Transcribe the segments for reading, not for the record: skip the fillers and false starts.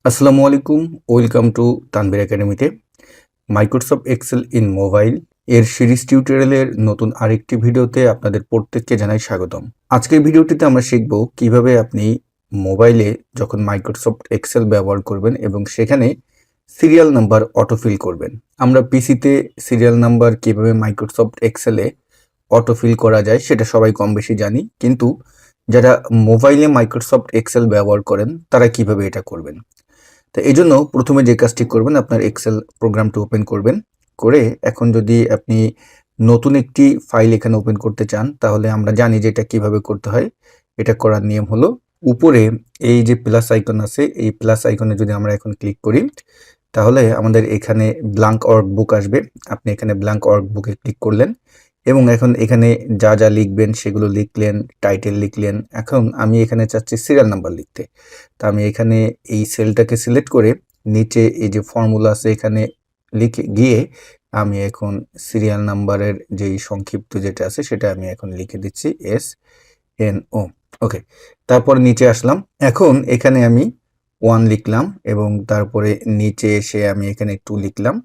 আসসালামু আলাইকুম। Welcome to Tanvir একাডেমিতে মাইক্রোসফট এক্সেল ইন মোবাইল এর সিরিজ টিউটোরিয়ালের নতুন আরেকটি ভিডিওতে আপনাদের প্রত্যেককে জানাই স্বাগতম। আজকের ভিডিওটিতে আমরা শিখব কিভাবে আপনি মোবাইলে যখন মাইক্রোসফট এক্সেল ব্যবহার করবেন এবং সেখানে সিরিয়াল নাম্বার অটোফিল করবেন। আমরা পিসিতে সিরিয়াল নাম্বার কিভাবে মাইক্রোসফট এক্সেলে অটোফিল করা যায় সেটা সবাই কম বেশি জানি, কিন্তু যারা মোবাইলে মাইক্রোসফট এক্সেল ব্যবহার করেন তারা কিভাবে এটা করবেন। তো এই জন্য প্রথমে যে কাজটি করবেন, আপনার এক্সেল প্রোগ্রামটি ওপেন করবেন। করে এখন যদি আপনি নতুন একটি ফাইল এখানে ওপেন করতে চান, তাহলে আমরা জানি যে এটা কিভাবে করতে হয়। এটা করার নিয়ম হলো, উপরে এই যে প্লাস আইকন আছে, এই প্লাস আইকনে যদি আমরা এখন ক্লিক করি, তাহলে আমাদের এখানে ব্ল্যাঙ্ক ওয়ার্কবুক আসবে। আপনি এখানে ব্ল্যাঙ্ক ওয়ার্কবুকে ক্লিক করলেন এবং এখন এখানে যা যা লিখবেন সেগুলো লিখলেন, টাইটেল লিখলেন। এখন আমি এখানে চাচ্ছি সিরিয়াল নাম্বার লিখতে। তা আমি এখানে এই সেলটাকে সিলেক্ট করে নিচে এই যে ফর্মুলা আছে এখানে লিখে গিয়ে আমি এখন সিরিয়াল নাম্বারের যেই সংক্ষিপ্ত যেটা আছে সেটা আমি এখন লিখে দিচ্ছি SNO। ওকে, তারপর নিচে আসলাম। এখন এখানে আমি 1 লিখলাম এবং তারপরে নিচে এসে আমি এখানে 2 লিখলাম।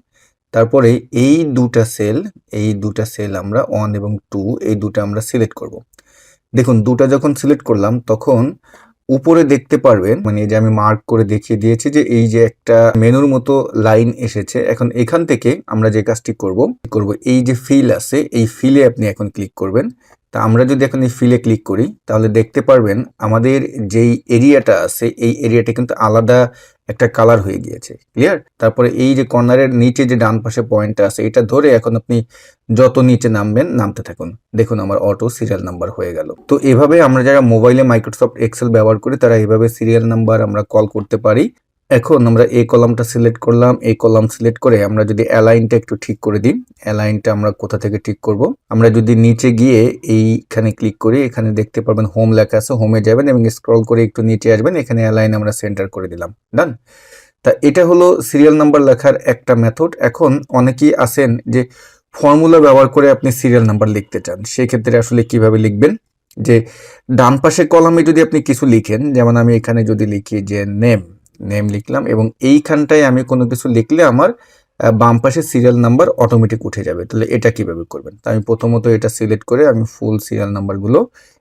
তারপরে এই দুটা সেল আমরা 1 এবং 2 এই দুটো আমরা সিলেক্ট করব। দেখুন, দুটা যখন সিলেক্ট করলাম তখন উপরে দেখতে পারবেন, মানে এই যে আমি মার্ক করে দেখিয়ে দিয়েছি যে এই যে একটা মেনুর মতো লাইন এসেছে। এখন এখান থেকে আমরা যে কাজটি করব এই যে ফিল আছে, এই ফিলে আপনি এখন ক্লিক করবেন। তা আমরা যদি এখন এই ফিলে ক্লিক করি তাহলে দেখতে পারবেন আমাদের যেই এরিয়াটা আছে এই এরিয়াটা কিন্তু আলাদা একটা কালার হয়ে গিয়েছে। ক্লিয়ার? তারপরে এই যে কর্নারের নিচে যে ডান পাশে পয়েন্টটা আছে এটা ধরে এখন আপনি যত নিচে নামবেন নামতে থাকুন। দেখুন আমার অটো সিরিয়াল নাম্বার হয়ে গেল। তো এভাবে আমরা যারা মোবাইলে মাইক্রোসফট এক্সেল ব্যবহার করি তারা এভাবে সিরিয়াল নাম্বার আমরা কল করতে পারি। এখন আমরা এই কলামটা সিলেক্ট করলাম। এই কলাম সিলেক্ট করে আমরা যদি অ্যালাইনটা একটু ঠিক করে দিই, অ্যালাইনটা আমরা কোথা থেকে ঠিক করব? আমরা যদি নিচে গিয়ে এইখানে ক্লিক করি, এখানে দেখতে পারবেন হোম লেখা আছে, হোমে যাবেন এবং স্ক্রল করে একটু নিচে আসবেন, এখানে অ্যালাইন আমরা সেন্টার করে দিলাম। ডান। তা এটা হলো সিরিয়াল নাম্বার লেখার একটা মেথড। এখন অনেকেই আছেন যে ফর্মুলা ব্যবহার করে আপনি সিরিয়াল নাম্বার লিখতে চান, সেক্ষেত্রে আসলে কিভাবে লিখবেন? যে ডান পাশের কলামে যদি আপনি কিছু লিখেন, যেমন আমি এখানে যদি লিখি যে নেম লিখলাম এবং এইখানটায় আমি কোনো কিছু লিখলে আমার বাম পাশে সিরিয়াল নাম্বার অটোমেটিক উঠে যাবে। তাহলে এটা কিভাবে করবেন? তা আমি প্রথমত এটা সিলেক্ট করে আমি ফুল সিরিয়াল নাম্বারগুলো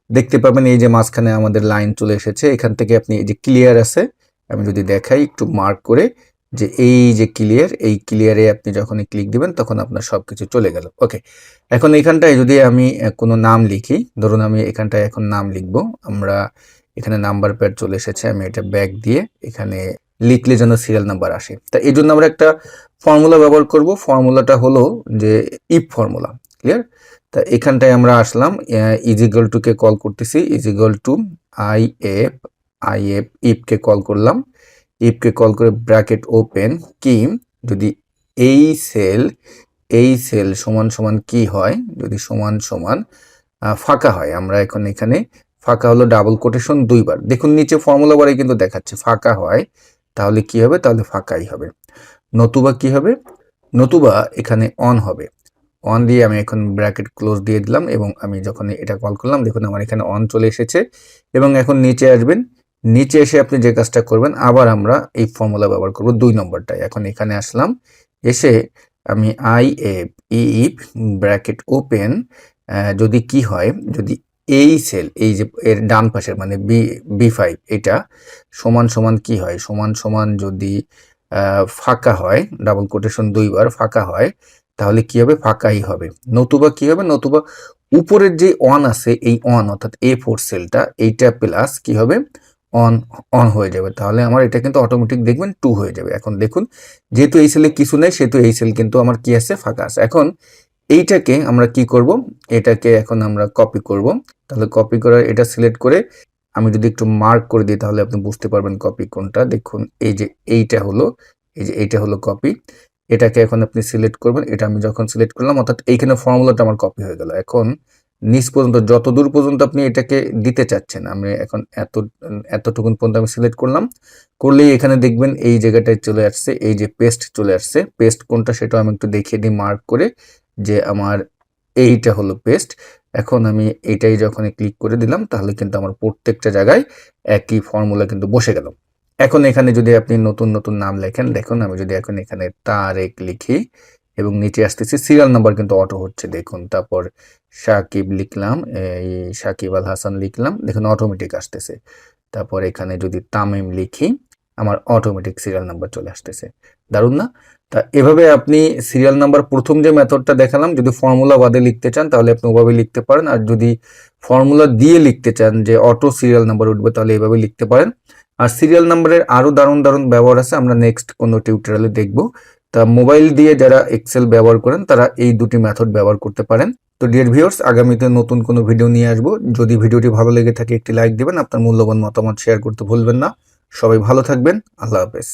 দেখতে পাবেন। এই যে মাঝখানে আমাদের লাইন চলে এসেছে, এখান থেকে আপনি এই যে ক্লিয়ার আছে, আমি যদি দেখাই একটু মার্ক করে যে এই যে ক্লিয়ার, এই ক্লিয়ারে আপনি যখনই ক্লিক দিবেন তখন আপনার সবকিছু চলে গেল। ওকে, এখন এখানটায় যদি আমি কোনো নাম লিখি, ধরুন আমি এখানটায় এখন নাম লিখব। আমরা এখানে নাম্বার প্যাড চলে এসেছে, আমি এটা ব্যাক দিয়ে এখানে লিখলে যেন সিরিয়াল নাম্বার আসে। তা এই জন্য আমরা একটা ফর্মুলা ব্যবহার করব। ফর্মুলাটা হলো যে ইফ ফর্মুলা। ক্লিয়ার? তা এখানটায় আমরা আসলাম, ইজিক্যাল টু কে কল করতেছি, ইজিক্যাল টু আইএফ ইফকে কল করলাম। ইফকে কল করে ব্র্যাকেট ওপেন কি, যদি এই সেল সমান সমান কি হয়, যদি সমান সমান ফাঁকা হয়, আমরা এখন এখানে ফাঁকা হলো ডাবল কোটেশন দুইবার। দেখুন নিচে ফর্মুলা বারে কিন্তু দেখাচ্ছে ফাঁকা হয়, তাহলে কি হবে? তাহলে ফাঁকাই হবে। নতুবা কি হবে? নতুবা এখানে অন হবে। অন দিয়ে আমি এখন ব্র্যাকেট ক্লোজ দিয়ে দিলাম এবং আমি যখন এটা কল করলাম দেখুন আমার এখানে অন চলে এসেছে। এবং এখন নিচে আসবেন, নিচে এসে আপনি যে কাজটা করবেন, আবার আমরা এই ফর্মুলা ব্যবহার করব 2 নম্বরটায়। এখন এখানে আসলাম, এসে আমি ইফ ব্র্যাকেট ওপেন, যদি কি হয়, যদি এই সেল এই যে এর ডান পাশের মানে B5 এটা সমান সমান কি হয়, সমান সমান যদি ফাঁকা হয়, ডাবল কোটেশন দুইবার ফাঁকা হয়, তাহলে কি হবে? ফাঁকাই হবে। নতুবা কি হবে? নতুবা উপরের যে অন আছে এই অন অর্থাৎ A4 সেলটা এইটা প্লাস কি হবে? অন হয়ে যাবে। তাহলে আমার এটা কিন্তু অটোমেটিক দেখবেন 2 হয়ে যাবে। এখন দেখুন, যেহেতু এই সেলে কিছু নেই সেহেতু এই সেল কিন্তু আমার কি আছে? ফাঁকা আছে। এখন এইটাকে আমরা কি করব? এটাকে এখন আমরা কপি করব। তাহলে কপি করার এটা সিলেক্ট করে আমি যদি একটু মার্ক করে দিই তাহলে আপনি বুঝতে পারবেন কপি কোনটা। দেখুন এই যে এইটা হলো কপি। এটাকে এখন আপনি সিলেক্ট করবেন। এটা আমি যখন সিলেক্ট করলাম অর্থাৎ এইখানে ফর্মুলাটা আমার কপি হয়ে গেল। এখন নিচ পর্যন্ত যত দূর পর্যন্ত আপনি এটাকে দিতে চাচ্ছেন, আমি এখন এতটুকুন পর্যন্ত আমি সিলেক্ট করলাম। করলেই এখানে দেখবেন এই জায়গাটায় চলে আসছে, এই যে পেস্ট চলে আসছে। পেস্ট কোনটা সেটাও আমি একটু দেখিয়ে দিই মার্ক করে, যে আমার এইটা হলো পেস্ট। এখন আমি এটাই যখন ক্লিক করে দিলাম তাহলে কিন্তু আমার প্রত্যেকটা জায়গায় একই ফর্মুলা কিন্তু বসে গেল। এখন এখানে যদি আপনি নতুন নতুন নাম লেখেন, দেখুন আমি যদি এখন এখানে তারেক লিখি এবং নিচে আসতেছি সিরিয়াল নাম্বার কিন্তু অটো হচ্ছে দেখুন। তারপর সাকিব লিখলাম, এই সাকিব আল হাসান লিখলাম, দেখুন অটোমেটিক আসতেছে। তারপর এখানে যদি তামিম লিখি আমার অটোমেটিক সিরিয়াল নাম্বার চলে আসতেছে। দারুণ না? তা এভাবে আপনি সিরিয়াল নাম্বার প্রথম যে মেথডটা দেখালাম যদি ফর্মুলা বাদে লিখতে চান তাহলে আপনি ওভাবে লিখতে পারেন, আর যদি ফর্মুলা দিয়ে লিখতে চান যে অটো সিরিয়াল নাম্বার উঠবে তাহলে এভাবে লিখতে পারেন। আর সিরিয়াল নাম্বারের আরো দারুণ দারুণ ব্যবহার আছে, আমরা নেক্সট কোনো টিউটোরিয়ালে দেখব। তা মোবাইল দিয়ে যারা এক্সেল ব্যবহার করেন তারা এই দুটি মেথড ব্যবহার করতে পারেন। তো ডিয়ার ভিউয়ার্স, আগামীতে নতুন কোনো ভিডিও নিয়ে আসবো। যদি ভিডিওটি ভালো লেগে থাকে একটি লাইক দিবেন, আপনার মূল্যবান মতামত শেয়ার করতে ভুলবেন না। সবাই ভালো থাকবেন। আল্লাহ হাফেজ।